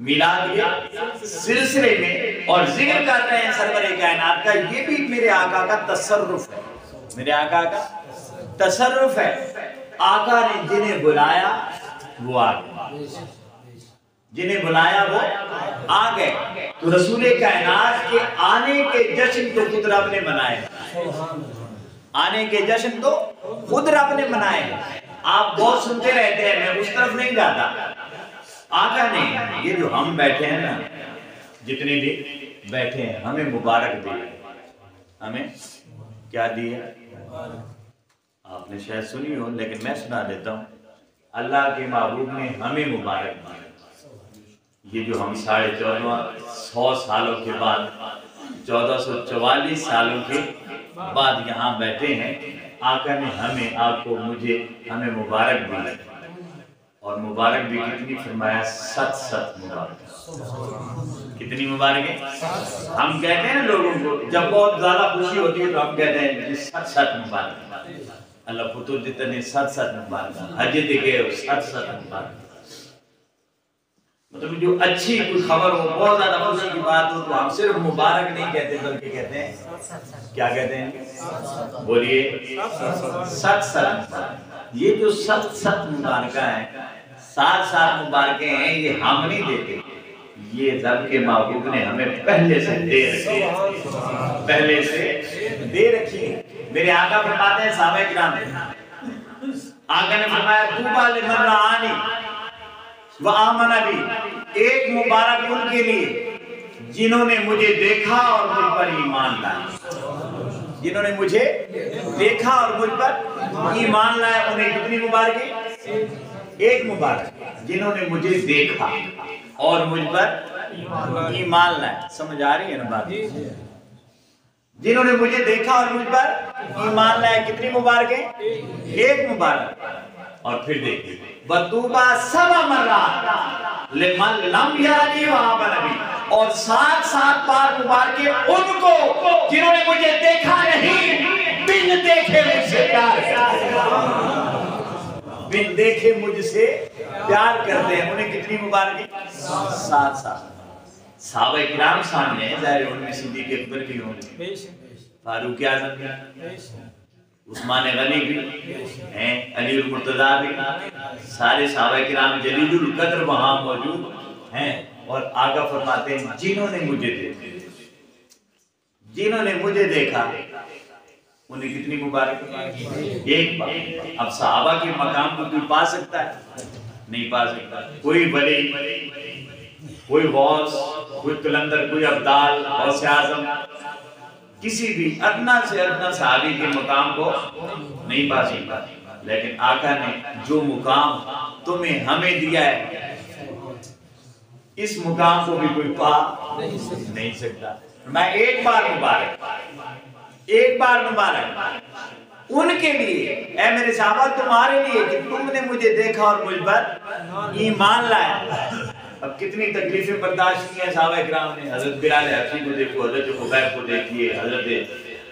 मीलाद के सिलसिले में और जिक्र कर रहे हैं सरवरे कायनात का, ये भी मेरे आका का तसर्रुफ है, मेरे आका का तसर्रुफ है। आका ने जिन्हें बुलाया वो आ गए, जिन्हें बुलाया वो आ गए। तो रसूले कायनात के आने के जश्न तो खुद रब ने मनाए, आने के जश्न तो खुद रब ने मनाए। आप बहुत सुनते रहते हैं, मैं उस तरफ नहीं जाता। आका ने ये जो हम बैठे हैं ना, जितने भी बैठे हैं, हमें मुबारक दी, हमें क्या दी है? आपने शायद सुनी हो, लेकिन मैं सुना देता हूँ। अल्लाह के महबूब ने हमें मुबारक दी। ये जो हम 1450 सालों के बाद, 1444 सालों के बाद यहाँ बैठे हैं, आका ने हमें, आपको, मुझे, हमें मुबारक दी। और मुबारक भी कितनी फरमाया? 7 मुबारक। कितनी मुबारक है? हम कहते हैं ना लोगों को, जब बहुत ज्यादा खुशी होती है तो हम कहते हैं 7 मुबारक। अल्लाह पुतुर जितने 7 मुबारक, हज देखे 7 मुबारक। मतलब जो अच्छी कोई खबर हो, बहुत ज्यादा खुशी की बात हो, तो हम सिर्फ मुबारक नहीं कहते, बल्कि कहते हैं, क्या कहते हैं? बोलिए 7। ये जो 7 मुबारक है, 7 मुबारक हैं, ये हम नहीं देते, ये रब के महबूब ने हमें पहले से दे रखी है, पहले से दे रखी है। मेरे आका फरमाते हैं, साहबे किराम, आका ने फरमाया तूबा लिमन रानी व आमन भी, एक मुबारक उनके लिए जिन्होंने मुझे देखा और मुझ पर ईमान लाया। जिन्होंने मुझे देखा और मुझ पर ईमान लाया, उन्हें कितनी मुबारक? एक मुबारक। जिन्होंने मुझे देखा और मुझ पर ईमान लाया, समझ आ रही है ना बात? जिन्होंने मुझे देखा और मुझ पर ईमान लाया, कितनी मुबारक है? एक मुबारक। और फिर देखिए, बतूबा सबा मर्रा लिमन लम यानी वहां पर अभी, और 7 बार मुबारक उनको जिन्होंने मुझे देखा नहीं, बिन देखे मुझसे प्यार, बिन देखे मुझसे प्यार करते हैं, उन्हें कितनी मुबारक? 7। साहबे किराम सामने ज़ाहिर उनमें सिद्दीक़ अकबर भी होंगे, फारूक आज़म भी, उस्मान गनी भी हैं, अली मुर्तज़ा भी, सारे साहबे किराम जलीलुल कद्र वहाँ मौजूद हैं। और आका फरमाते हैं, जिन्होंने मुझे देखा, जिन्होंने मुझे देखा, उन्हें कितनी मुबारक? एक बार। अब सहाबा के मकाम को कोई पा सकता है? नहीं पा सकता। कोई वली, कोई गौस, कोई कलंदर, कोई अब्दाल, गौसे आज़म, किसी भी अदना से अदना सहाबी के मुकाम को नहीं पा सकता। लेकिन आका ने जो मुकाम तुम्हें हमें दिया है, इस मुकाम को भी कोई पा नहीं सकता। मैं एक बार मुबारक, एक बार मुबारक उनके लिए, ऐ मेरे साहबा तुम्हारे लिए कि तुमने मुझे देखा और मुझ पर ईमान लाया। अब कितनी तकलीफें बर्दाश्त की हैं साहबा किराम ने। हजरत बिलाल हबशी को देखो, हजरत खुबैब को देखिए, हजरत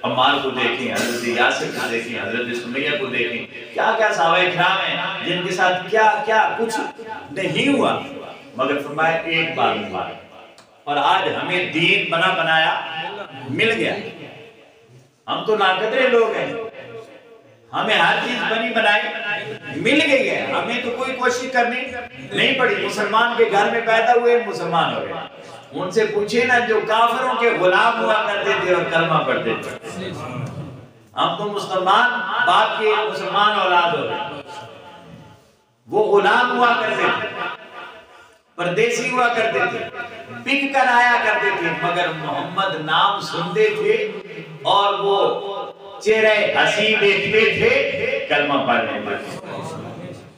अम्मार को देखिए, हजरत यासिर को देखिए, हजरत सुमैया को देखिए, क्या क्या साहबा किराम हैं जिनके साथ क्या क्या कुछ नहीं हुआ, मगर फरमाया एक बार मुबारक। और आज हमें दीन बना बनाया मिल गया। हम तो नाकदरे लोग हैं, हमें हर चीज बनी बनाई मिल गई है, हमें तो कोई कोशिश करनी नहीं पड़ी। मुसलमान के घर में पैदा हुए, मुसलमान हो गए। उनसे पूछे ना जो काफिरों के गुलाम हुआ करते थे और कलमा पढ़ते थे, हम तो मुसलमान बाप के मुसलमान औलाद हो गए। वो गुलाम हुआ करते थे, परदेसी हुआ करते थे, बिक कर आया करते थे, मगर मोहम्मद नाम सुनते थे और वो चेहरे हंसी देखते थे, कलमा पढ़ने पर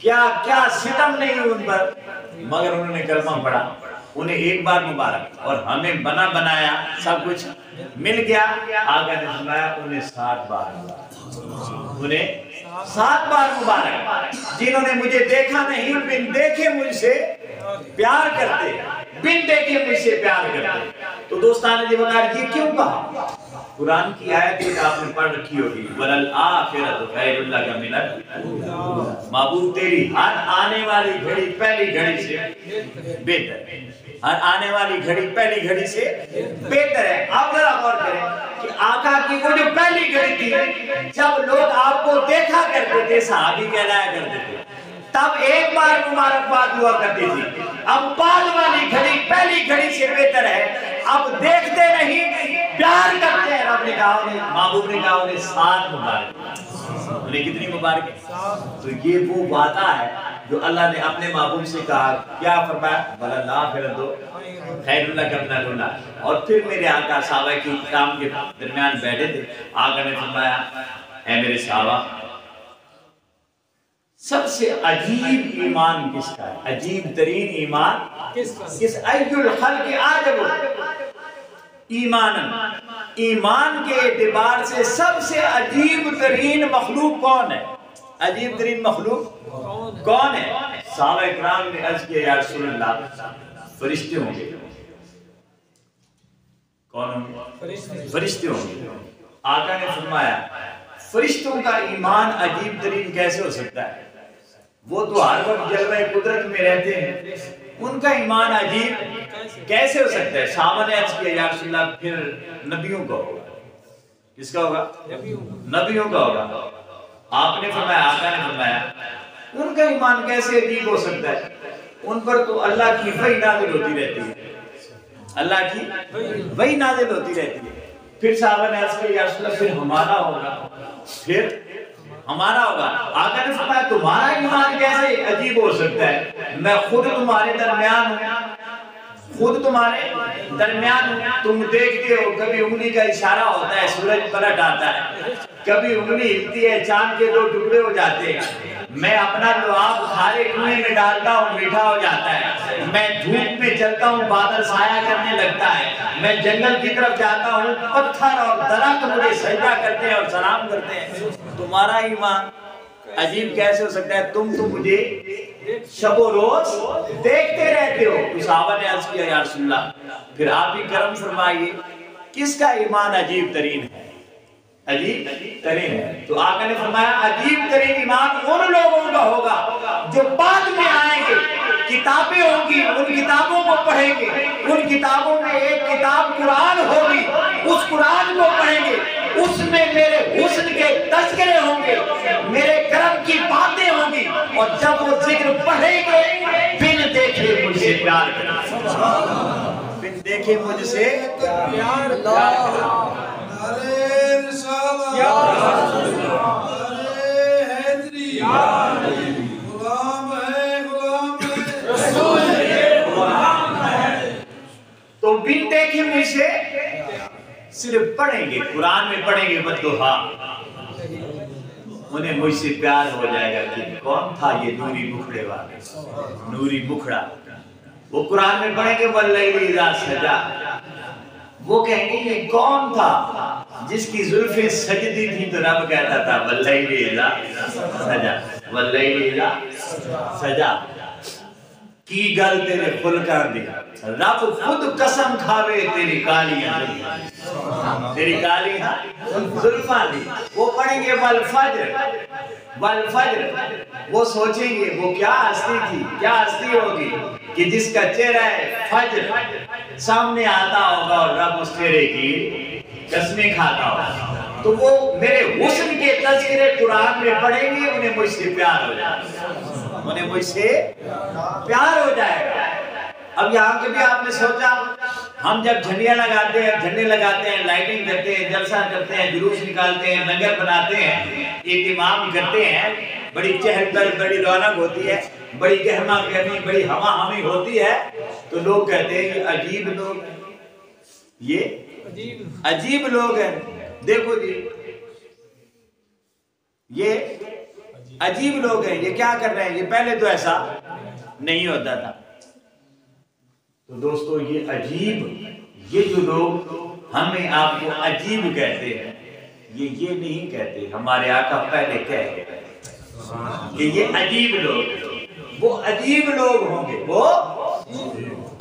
क्या क्या सितम नहीं उन पर, मगर उन्होंने कलमा पढ़ा। उन्हें एक बार मुबारक, और हमें बना बनाया सब कुछ मिल गया। आगे ने सुनाया उन्हें 7 बार, उन्हें 7 बार मुबारक। जिन्होंने मुझे देखा नहीं, बिन देखे मुझसे प्यार करते, बिन देखे मुझसे प्यार करते। तो दोस्तान जी बता ये क्यों कहा? कुरान की आयत आपने पढ़ रखी होगी, वलल आखिरतु खैरुल लका मिनल, महबूब तेरी हर आने वाली घड़ी पहली घड़ी से बेहतर, हर आने वाली घड़ी पहली घड़ी से बेहतर है। आप जरा गौर करें कि आका की वो जो पहली घड़ी थी, जब लोग आपको देखा करते थे, सहाबी कहलाया करते थे, तब एक बार मुबारकबाद हुआ करती थी। अब बाद वाली घड़ी पहली घड़ी से बेहतर है। अब देखते नहीं, प्यार करते हैं। रब ने कहा, महबूब ने कहा उन्हें 7 मुबारक। उन्हें कितनी मुबारक? तो ये वो वादा है जो अल्लाह ने अपने महबूब से कहा। क्या फरमाया? वल्लाह फिर दो खैरुल लका मिनल उला। और फिर मेरे आका सहाबा की काम के दरमियान बैठे थे। आका ने फरमाया, ऐ मेरे सहाबा, सबसे अजीब ईमान किसका है? अजीब तरीन ईमान किस अय्युल खल्क़ आजब ईमान, ईमान के एतबार से सबसे अजीब तरीन मखलूक कौन है? अजीब तरीन मखलूक कौन है? सहाबा इकराम ने अर्ज किया, या रसूलल्लाह, फरिश्ते होंगे। कौन होंगे? फरिश्ते होंगे। आका ने फरमाया, फरिश्तों का ईमान अजीब तरीन कैसे हो सकता है? वो तो हर वक्त जलवे कुदरत में रहते हैं, उनका ईमान अजीब कैसे हो सकता है? साहबा ने अर्ज किया, या रसूलल्लाह, फिर नबियों का होगा। किसका होगा? नबियों का होगा। आपने फरमाया, आका ने फरमाया, उनका ईमान कैसे अजीब हो सकता है? उन पर तो अल्लाह की वही नाज़िल होती रहती है, अल्लाह की वही नाज़िल होती रहती है। फिर साहबा ने अर्ज किया, या रसूलल्लाह, फिर हमारा होगा, फिर हमारा होगा। आका ने फरमाया, तुम्हारा ईमान कैसे अजीब हो सकता है? मैं खुद तुम्हारे दरमियान हूँ, खुद तुम्हारे दरमियान हूँ। तुम देखते हो, कभी उंगली का इशारा होता है, सूरज पलट आता है, कभी उंगली हिलती है, चांद के 2 टुकड़े हो जाते हैं। मैं अपना लुआब खारे कुएं में डालता हूँ, मीठा हो जाता है। मैं धूप में चलता हूँ, बादल साया करने लगता है। मैं जंगल की तरफ जाता हूँ, पत्थर और दरख्त मुझे सजदा करते हैं और सलाम करते हैं। तुम्हारा ईमान अजीब कैसे हो सकता है? तुम तो मुझे शबो रोज देखते रहते हो। तो सहाबा ने अर्ज किया, या रसूलल्लाह, फिर आप ही करम फरमाइए, किसका ईमान अजीब तरीन है? अजीब तरीन है। तो आका ने फरमाया, अजीब तरीन ईमान उन लोगों का होगा जो बाद में आएंगे, किताबें होंगी, उन किताबों को पढ़ेंगे। उन किताबों में एक किताब कुरान होगी, उस कुरान को पढ़ेंगे, उसमें मेरे हुस्न के तज़किरे होंगे, मेरे करम की बातें होंगी। और जब वो जिक्र पढ़ेंगे, बिन देखे मुझसे प्यार करेंगे, बिन देखे मुझसे प्यार करेंगे। तो बिन देखे मुझसे सिर्फ पढ़ेंगे, कुरान में पढ़ेंगे बद्दुहा, उन्हें मुझसे प्यार हो जाएगा। कि कौन था ये नूरी मुखड़े वाले, नूरी मुखड़ा? वो कुरान में पढ़ेंगे, वल्लैली इज़ा सजा, वो कहेंगे ये कौन था जिसकी जुल्फें सजदी थी? तो रब कहता था, वल्लैली इज़ा सजा, वल्लैली इज़ा सजा। की गल तेरे खुलकर दी, रब खुद कसम खावे तेरी कालियां, तेरी कालियां जुल्फां दी। वो पढ़ेंगे वल फज्र, वल फज्र। वो सोचेंगे वो क्या हस्ती थी, क्या हस्ती होगी कि जिसका चेहरा है फज्र सामने आता होगा और रब उस चेहरे की कसमें खाता होगा। तो वो मेरे हुस्न के तज़किरे कुरान में पढ़ेंगे, उन्हें मुझसे प्यार हो जाएगा, उन्हें मुझसे प्यार हो जाएगा। अब यहाँ के भी आपने सोचा, हम जब झंडियाँ लगाते हैं, झंडे लगाते हैं, लाइटिंग करते हैं, जलसा करते हैं, जुलूस निकालते हैं, लंगर बनाते हैं, इत्मीम करते हैं, बड़ी चहल पहल, बड़ी रौनक होती है, बड़ी गहमा गहमी, बड़ी हवा हमी होती है, तो लोग कहते हैं ये अजीब लोग, ये अजीब लोग हैं। देखो जी, ये अजीब लोग हैं, ये क्या कर रहे हैं, ये पहले तो ऐसा नहीं होता था। तो दोस्तों ये अजीब, ये जो लोग हमें आपको अजीब कहते हैं, ये नहीं कहते, हमारे आका पहले कह कि ये अजीब लोग, वो अजीब लोग होंगे, वो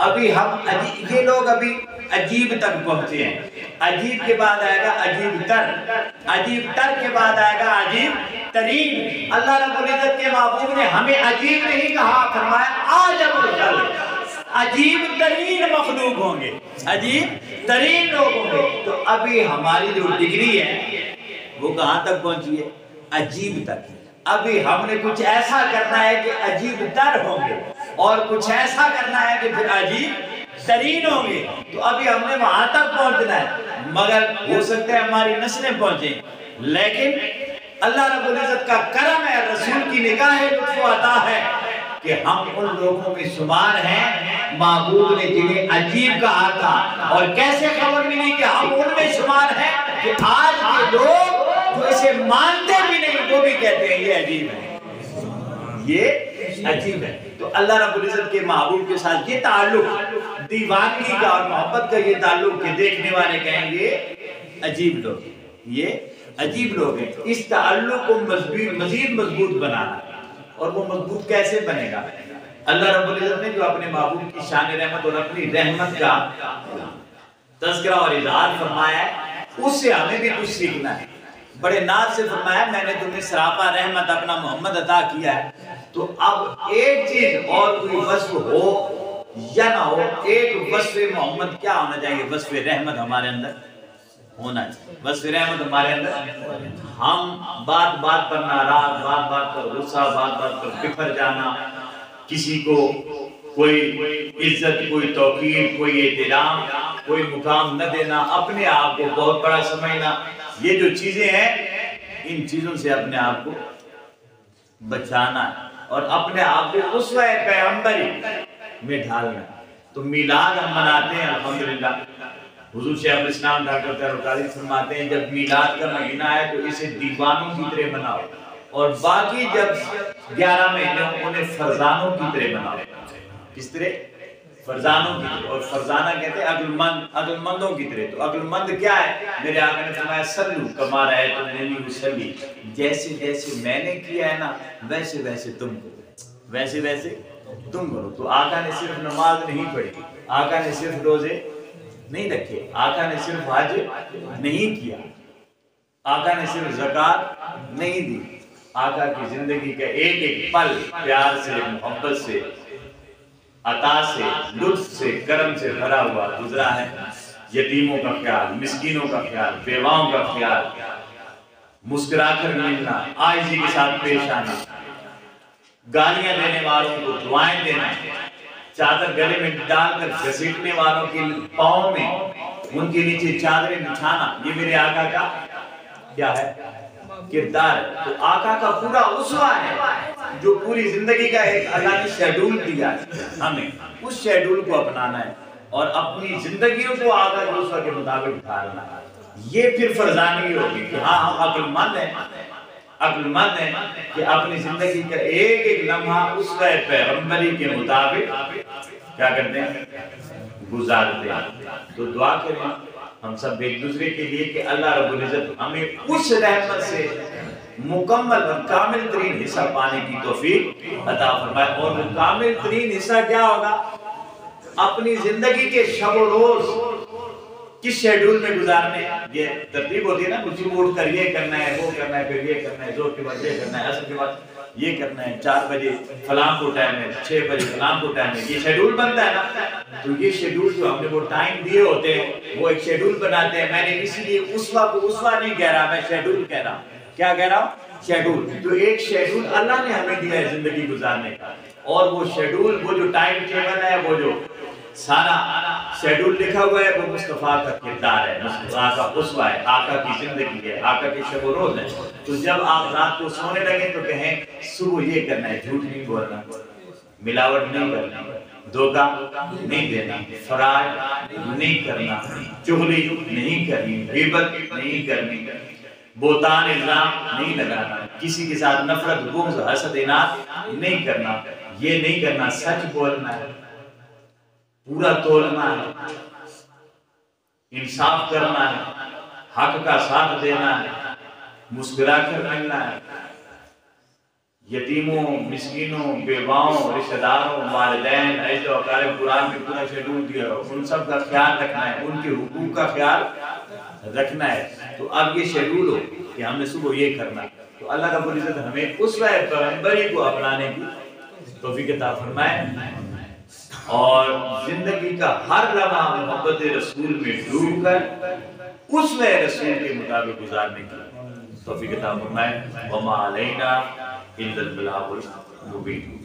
अभी हम ये लोग अभी अजीब तक पहुंचे हैं। अजीब के बाद आएगा अजीब तर, अजीब तर के बाद आएगा अजीब तरीन। अल्लाह रब्बुल इज्जत के महबूब ने हमें अजीब नहीं कहा, फरमाया आजब अजीब तरीन मखलूक होंगे, अजीब तरीन लोग होंगे। तो अभी हमारी जो डिग्री है वो कहां तक पहुंची है, अजीब तक। अभी हमने कुछ ऐसा करना है कि अजीब तर होंगे, और कुछ ऐसा करना है कि फिर अजीब तरीन होंगे। तो अभी हमने वहां तक पहुंचना है, मगर हो सकता है हमारी नस्लें पहुंचे, लेकिन अल्लाह रब्बुल इज्जत का करम है, रसूल की निगाह लुत्फ अता है कि हम उन लोगों में शुमार हैं महबूब ने जिन्हें अजीब कहा था। और कैसे खबर मिली कि हम उनमें शुमार हैं कि आज के लोग जो इसे मानते भी नहीं वो भी कहते हैं ये अजीब है, ये अजीब है। तो अल्लाह रब्बुल इज्जत के महबूब के साथ ये ताल्लुक, दीवानगी का और मोहब्बत का ये ताल्लुक के देखने वाले कहेंगे अजीब लोग, ये अजीब लोग हैं। इस ताल्लुक को मजीद मजबूत बनाना, और वो मजबूत कैसे बनेगा, अल्लाह रब्बुल इज्जत ने जो अपने महबूब की शान रहमत और अपनी रहमत का तज़किरा और इज़हार फरमाया है, उससे हमें भी कुछ सीखना है। बड़े नाज से फरमाया मैंने तुम्हें सरापा रहमत अपना मोहम्मद अता किया है। तो अब एक चीज और कोई वस्फ हो या ना हो, एक वस्फ मोहम्मद क्या होना चाहिए, वस्फ रहमत हमारे अंदर होना चाहिए। वस्फ रहमत हमारे अंदर, हम बात बात पर नाराज, बात बात पर गुस्सा, बात बात पर बिखर जाना, किसी को कोई इज्जत, कोई तौकीर, कोई एहतराम, कोई मुकाम न देना, अपने आप को बहुत बड़ा समझना, ये जो चीजें हैं इन चीजों से अपने आप को बचाना और अपने आप को उसवा पैगंबरी में ढालना। तो मिलाद हम मनाते हैं अल्हम्दुलिल्लाह। हुजूर शेख इस्लाम डॉक्टर तैयब फरमाते हैं जब मिलाद का महीना है तो इसे दीवानों की तरह मनाओ, और बाकी जब 11 महीने उन्हें फरजानों की तरह बनाओ। किस तरह? फरजानों की तरह। और फरजाना कहते हैं अक्लमंदों की तरह। तो अक्लमंद क्या है? मेरे आका ने फरमाया सल्लू कमा रहे तो मैंने मुसल्ली, जैसे जैसे मैंने किया है ना वैसे वैसे तुम करो, वैसे वैसे तुम करो। तो आका ने सिर्फ नमाज नहीं पढ़ी, आका ने सिर्फ रोजे नहीं रखे, आका ने सिर्फ हज नहीं किया, आका ने सिर्फ ज़कात नहीं दी, आका की जिंदगी का एक एक पल प्यार से, मोहब्बत से, अता से, लुत्फ से, करम से भरा हुआ गुजरा है। यतीमों का ख्याल, मिस्कीनों का ख्याल, बेवाओं का ख्याल, मुस्कुराकर मिलना, आजिज़ी के साथ पेश आना, गालियां देने वालों को दुआएं देना, चादर गले में डालकर घसीटने वालों के पाँव में उनके नीचे चादरें बिछाना, ये मेरे आका का क्या है? किरदार। तो आका का पूरा उसवा है जो पूरी जिंदगी का एक अल्लाह ने शेड्यूल दिया है, हमें उस शेड्यूल को अपनाना है और अपनी जिंदगियों को आका के उसवा के मुताबिक ढालना है। ये फिर फरजानी होगी कि हाँ हम अक्लमंद हैं कि अपनी जिंदगी का एक एक लम्हा उसका पैगंबरी के मुताबिक क्या करते हैं? गुजारते हैं। तो दुआ करें हम सब एक दूसरे के लिए कि अल्लाह रब्बुल इज्जत हमें उस रहमत से मुकम्मल और कामिल तरीन हिस्सा पाने की तौफीक अता फरमाए। और वो कामिल तरीन हिस्सा क्या होगा? अपनी जिंदगी के शब और रोज किस शेड्यूल में गुजारने। ये तरतीब होती है ना, कुछ उठ कर ये करना है, वो करना है, फिर ये करना है, जोर के बाद ये करना है, असर के बाद ये करना है, 4 बजे फलां को टाइम है, 6 बजे फलां को टाइम है, ये शेड्यूल बनता है ना। तो ये शेड्यूल जो हमने वो टाइम दिए होते हैं वो एक शेड्यूल बनाते हैं। मैंने इसीलिए उसवा को उसवा नहीं कह रहा, मैं शेड्यूल कह रहा हूँ। क्या कह रहा हूँ? शेड्यूल। तो एक शेड्यूल अल्लाह ने हमें दिया है जिंदगी गुजारने का, और वो शेड्यूल, वो जो टाइम टेबल है, वो जो सारा शेड्यूल लिखा हुआ है, वो मुस्तफा का किरदार है, मुस्तफा का उसवा है, आका की जिंदगी है, आका के शब रोज है। तो जब आप रात को सोने लगे तो कहें सुबह ये करना है, झूठ नहीं बोलना, मिलावट नहीं करना, धोखा नहीं देना, फराड नहीं करना, चुगली नहीं करनी, गीबत नहीं करनी, बोतान इल्जाम नहीं लगाना, किसी के साथ नफरत बुग़्ज़ हसद इनाद नहीं करना, ये नहीं करना, सच बोलना है, पूरा तोड़ना है, इंसाफ करना है, हक का साथ देना है, मुस्कुरा कर मिलना है, यतीमों, मिस्कीनों, बेवाओं, रिश्तेदारों, वालिदैन, ऐसे अकारे कुरान में पूरा शेड्यूल दिया है, उन सब का ख्याल रखना है, उनके हुकूक का ख्याल रखना है। तो अब ये शेड्यूल हो कि हमने सुबह ये करना, तो अल्लाह रब्बुल इज्जत हमें उस पैगंबरी को अपनाने की तौफीक अता फरमाए और जिंदगी का हर लम्हा मोहब्बत रसूल में डूब कर उस रसूल के मुताबिक गुजारने की तौफीक अता फरमाए। वमा अलैना इल्लल बलागुल मुबीन।